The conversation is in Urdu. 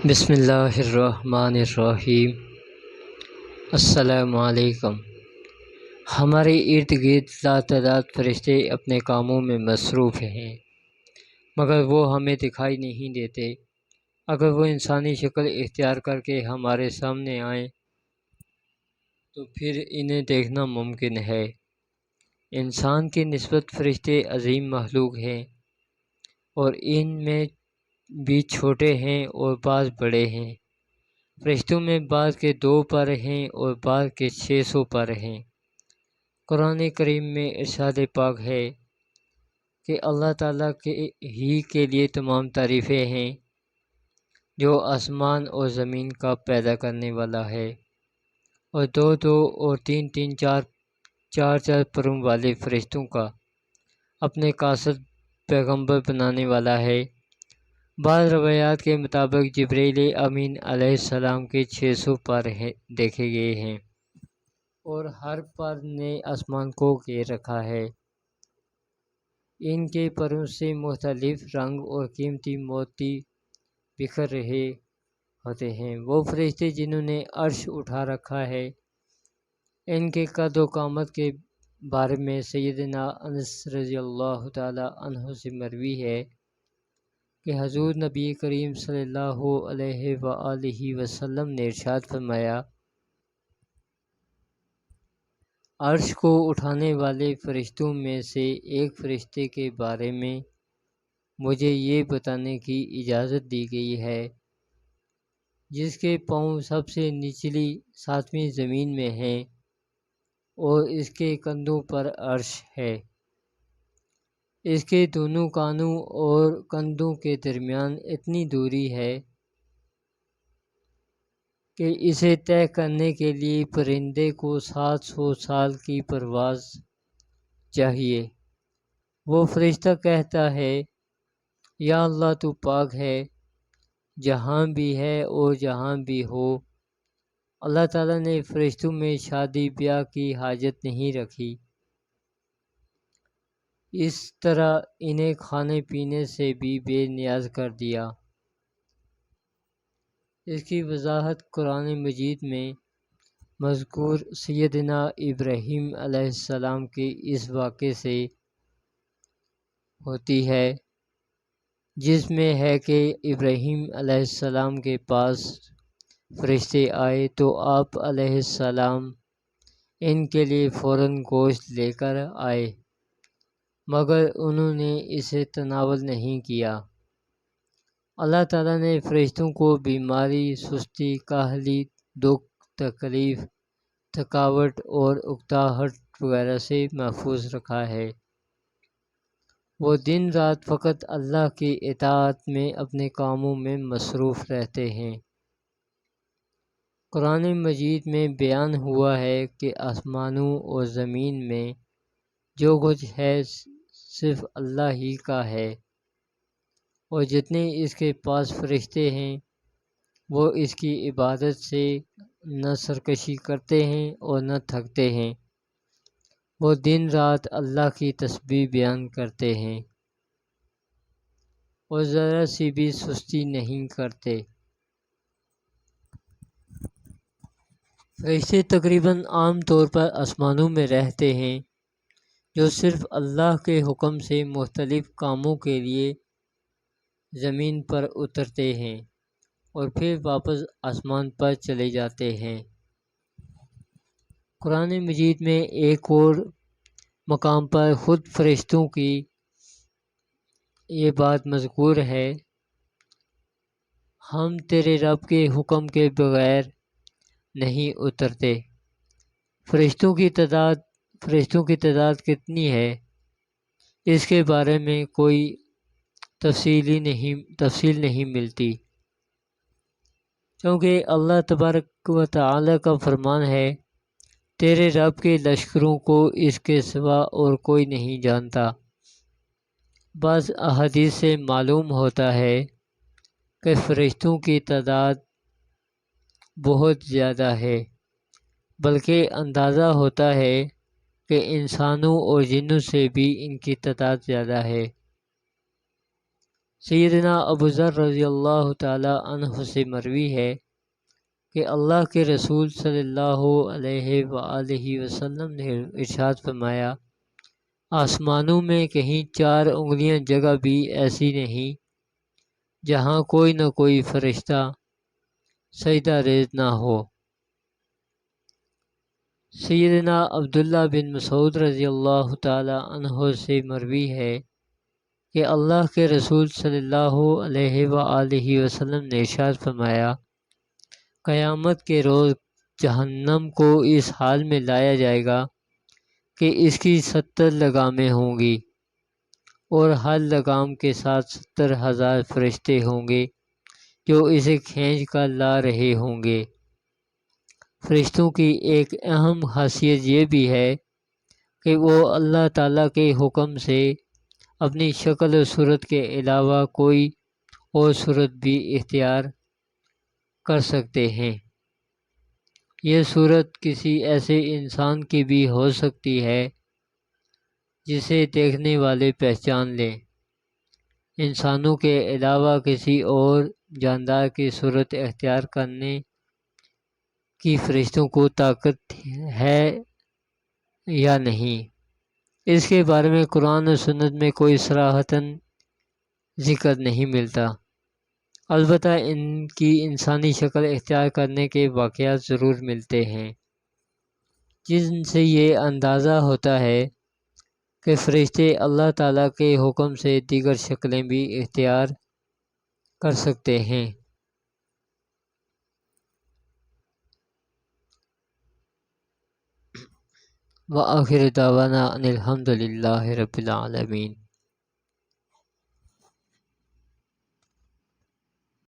بسم اللہ الرحمن الرحیم۔ السلام علیکم۔ ہمارے ارد گرد لاتعداد فرشتے اپنے کاموں میں مصروف ہیں، مگر وہ ہمیں دکھائی نہیں دیتے۔ اگر وہ انسانی شکل اختیار کر کے ہمارے سامنے آئیں تو پھر انہیں دیکھنا ممکن ہے۔ انسان کی نسبت فرشتے عظیم مخلوق ہیں، اور ان میں بھی چھوٹے ہیں اور بعض بڑے ہیں۔ فرشتوں میں بعض کے 2 پر ہیں اور بعض کے 600 پر ہیں۔ قرآن کریم میں ارشاد پاک ہے کہ اللہ تعالیٰ کے لیے تمام تعریفیں ہیں، جو آسمان اور زمین کا پیدا کرنے والا ہے، اور 2 اور 3 4 پروں والے فرشتوں کا اپنے قاصد پیغمبر بنانے والا ہے۔ بعض روایات کے مطابق جبرائیل امین علیہ السلام کے 600 پر دیکھے گئے ہیں، اور ہر پر نے آسمان کو گھیر رکھا ہے۔ ان کے پروں سے مختلف رنگ اور قیمتی موتی بکھر رہے ہوتے ہیں۔ وہ فرشتے جنہوں نے عرش اٹھا رکھا ہے، ان کے قد و قامت کے بارے میں سیدنا انس رضی اللہ تعالی عنہ سے مروی ہے کہ حضور نبی کریم صلی اللہ علیہ وآلہ وسلم نے ارشاد فرمایا، عرش کو اٹھانے والے فرشتوں میں سے ایک فرشتے کے بارے میں مجھے یہ بتانے کی اجازت دی گئی ہے، جس کے پاؤں سب سے نچلی 7ویں زمین میں ہیں اور اس کے کندھوں پر عرش ہے۔ اس کے دونوں کانوں اور کندھوں کے درمیان اتنی دوری ہے کہ اسے طے کرنے کے لیے پرندے کو 700 سال کی پرواز چاہیے۔ وہ فرشتہ کہتا ہے، یا اللہ تو پاک ہے، جہاں بھی ہے اور جہاں بھی ہو۔ اللہ تعالیٰ نے فرشتوں میں شادی بیاہ کی حاجت نہیں رکھی، اس طرح انہیں کھانے پینے سے بھی بے نیاز کر دیا۔ اس کی وضاحت قرآن مجید میں مذکور سیدنا ابراہیم علیہ السلام کے اس واقعے سے ہوتی ہے، جس میں ہے کہ ابراہیم علیہ السلام کے پاس فرشتے آئے تو آپ علیہ السلام ان کے لیے فوراً گوشت لے کر آئے، مگر انہوں نے اسے تناول نہیں کیا۔ اللہ تعالیٰ نے فرشتوں کو بیماری، سستی، کاہلی، دکھ، تکلیف، تھکاوٹ اور اکتاہٹ وغیرہ سے محفوظ رکھا ہے۔ وہ دن رات فقط اللہ کی اطاعت میں اپنے کاموں میں مصروف رہتے ہیں۔ قرآن مجید میں بیان ہوا ہے کہ آسمانوں اور زمین میں جو کچھ ہے صرف اللہ ہی کا ہے، اور جتنے اس کے پاس فرشتے ہیں وہ اس کی عبادت سے نہ سرکشی کرتے ہیں اور نہ تھکتے ہیں۔ وہ دن رات اللہ کی تسبیح بیان کرتے ہیں اور ذرا سی بھی سستی نہیں کرتے۔ فرشتے تقریباً عام طور پر آسمانوں میں رہتے ہیں، جو صرف اللہ کے حکم سے مختلف کاموں کے لیے زمین پر اترتے ہیں اور پھر واپس آسمان پر چلے جاتے ہیں۔ قرآن مجید میں ایک اور مقام پر خود فرشتوں کی یہ بات مذکور ہے، ہم تیرے رب کے حکم کے بغیر نہیں اترتے۔ فرشتوں کی تعداد کتنی ہے، اس کے بارے میں کوئی تفصیل نہیں ملتی، کیونکہ اللہ تبارک و تعالیٰ کا فرمان ہے، تیرے رب کے لشکروں کو اس کے سوا اور کوئی نہیں جانتا۔ بعض احادیث سے معلوم ہوتا ہے کہ فرشتوں کی تعداد بہت زیادہ ہے، بلکہ اندازہ ہوتا ہے کہ انسانوں اور جنوں سے بھی ان کی تعداد زیادہ ہے۔ سیدنا ابو ذر رضی اللہ تعالی عنہ سے مروی ہے کہ اللہ کے رسول صلی اللہ علیہ وآلہ وسلم نے ارشاد فرمایا، آسمانوں میں کہیں 4 انگلیاں جگہ بھی ایسی نہیں جہاں کوئی نہ کوئی فرشتہ سجدہ ریز نہ ہو۔ سیدنا عبداللہ بن مسعود رضی اللہ تعالی عنہ سے مروی ہے کہ اللہ کے رسول صلی اللہ علیہ وآلہ وسلم نے ارشاد فرمایا، قیامت کے روز جہنم کو اس حال میں لایا جائے گا کہ اس کی 70 لگامیں ہوں گی اور ہر لگام کے ساتھ 70,000 فرشتے ہوں گے جو اسے کھینچ کر لا رہے ہوں گے۔ فرشتوں کی ایک اہم خاصیت یہ بھی ہے کہ وہ اللہ تعالیٰ کے حکم سے اپنی شکل و صورت کے علاوہ کوئی اور صورت بھی اختیار کر سکتے ہیں۔ یہ صورت کسی ایسے انسان کی بھی ہو سکتی ہے جسے دیکھنے والے پہچان لیں۔ انسانوں کے علاوہ کسی اور جاندار کی صورت اختیار کرنے کی فرشتوں کو طاقت ہے یا نہیں، اس کے بارے میں قرآن و سنت میں کوئی صراحتاً ذکر نہیں ملتا۔ البتہ ان کی انسانی شکل اختیار کرنے کے واقعات ضرور ملتے ہیں، جن سے یہ اندازہ ہوتا ہے کہ فرشتے اللہ تعالیٰ کے حکم سے دیگر شکلیں بھی اختیار کر سکتے ہیں۔ وآخر دعوانا ان الحمد للہ رب العالمین۔